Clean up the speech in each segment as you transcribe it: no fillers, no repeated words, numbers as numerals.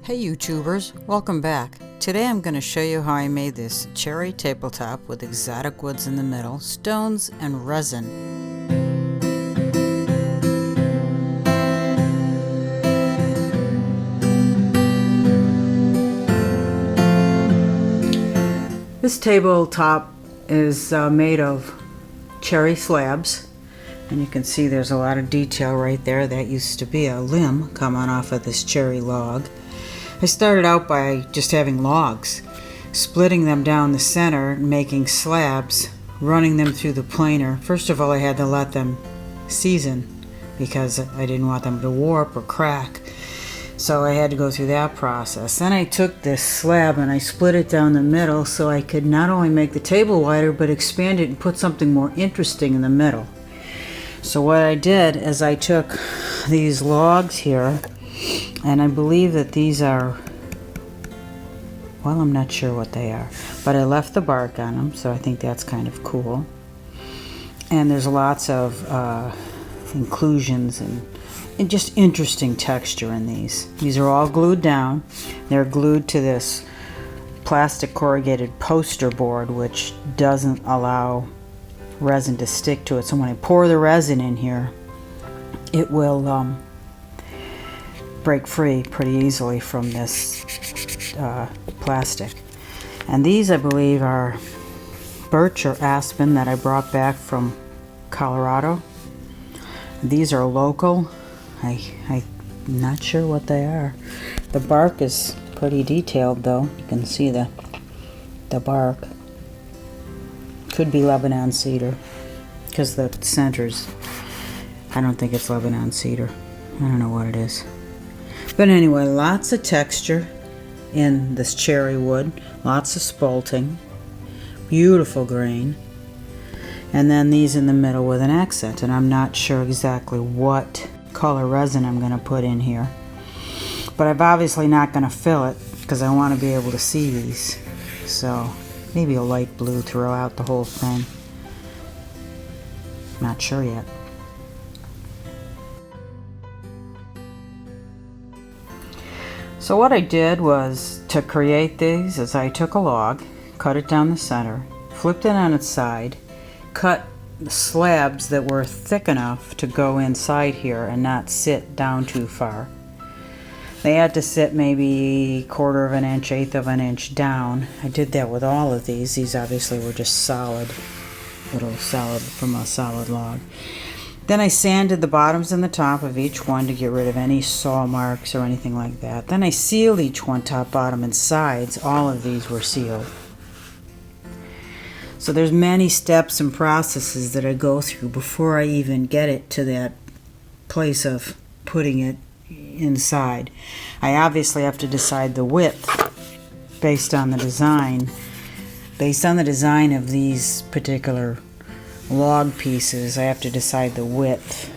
Hey YouTubers, welcome back. Today I'm going to show you how I made this cherry tabletop with exotic woods in the middle, stones, and resin. This tabletop is made of cherry slabs, and you can see there's a lot of detail right there. That used to be a limb coming off of this cherry log. I started out by just having logs, splitting them down the center, making slabs, running them through the planer. First of all, I had to let them season because I didn't want them to warp or crack. So I had to go through that process. Then I took this slab and I split it down the middle so I could not only make the table wider but expand it and put something more interesting in the middle. So what I did is I took these logs here, and I believe that these are, well, I'm not sure what they are, but I left the bark on them, so I think that's kind of cool. And there's lots of inclusions and just interesting texture in these. These are all glued down. They're glued to this plastic corrugated poster board, which doesn't allow resin to stick to it. So when I pour the resin in here, it will break free pretty easily from this plastic. And these, I believe, are birch or aspen that I brought back from Colorado. These are local. I'm not sure what they are. The bark is pretty detailed though. You can see the bark. Could be Lebanon cedar because the centers, I don't think it's Lebanon cedar. I don't know what it is. But anyway, lots of texture in this cherry wood, lots of spalting, beautiful grain, and then these in the middle with an accent. And I'm not sure exactly what color resin I'm going to put in here, but I'm obviously not going to fill it because I want to be able to see these. So maybe a light blue throughout the whole thing. Not sure yet. So what I did was, to create these, is I took a log, cut it down the center, flipped it on its side, cut the slabs that were thick enough to go inside here and not sit down too far. They had to sit maybe 1/4 of an inch, 1/8 of an inch down. I did that with all of these. These obviously were just solid, little solid from a solid log. Then I sanded the bottoms and the top of each one to get rid of any saw marks or anything like that. Then I sealed each one, top, bottom, and sides. All of these were sealed. So there's many steps and processes that I go through before I even get it to that place of putting it inside. I obviously have to decide the width based on the design. Based on the design of these particular log pieces, I have to decide the width.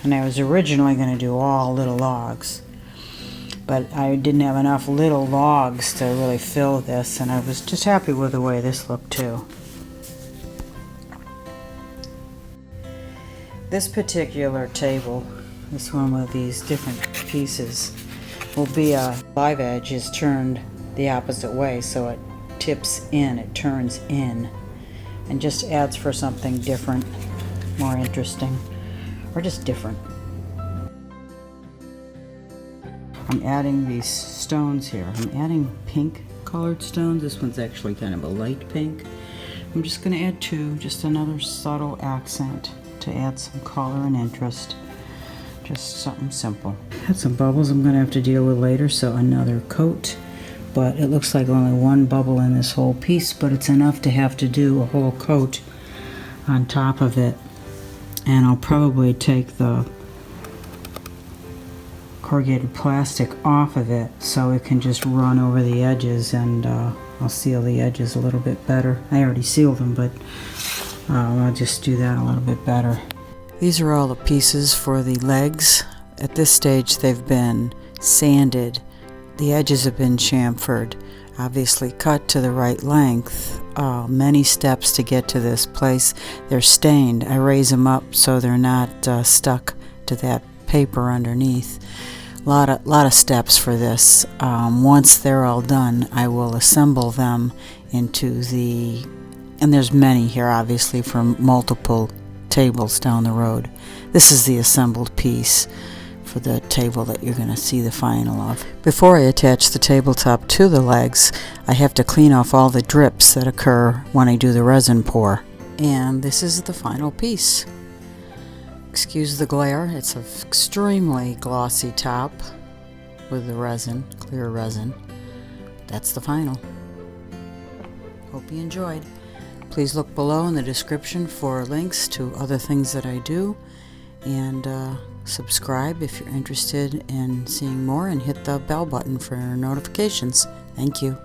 And I was originally going to do all little logs, but I didn't have enough little logs to really fill this, and I was just happy with the way this looked too. This particular table, this one with these different pieces, will be a live edge is turned the opposite way, so it tips in, it turns in, and just adds for something different, more interesting, or just different. I'm adding these stones here. I'm adding pink colored stones. This one's actually kind of a light pink. I'm just going to add 2, just another subtle accent to add some color and interest. Just something simple. Had some bubbles I'm going to have to deal with later, so another coat. But it looks like only one bubble in this whole piece, but it's enough to have to do a whole coat on top of it. And I'll probably take the corrugated plastic off of it so it can just run over the edges, and I'll seal the edges a little bit better. I already sealed them, but I'll just do that a little bit better. These are all the pieces for the legs. At this stage they've been sanded. The edges have been chamfered, obviously cut to the right length. Many steps to get to this place. They're stained. I raise them up so they're not stuck to that paper underneath. Lot of steps for this. Once they're all done, I will assemble them into the, and there's many here obviously from multiple tables down the road. This is the assembled piece for the table that you're going to see the final of. Before I attach the tabletop to the legs, I have to clean off all the drips that occur when I do the resin pour. And this is the final piece. Excuse the glare, it's an extremely glossy top with the resin, clear resin. That's the final. Hope you enjoyed. Please look below in the description for links to other things that I do, and subscribe if you're interested in seeing more, and hit the bell button for notifications. Thank you.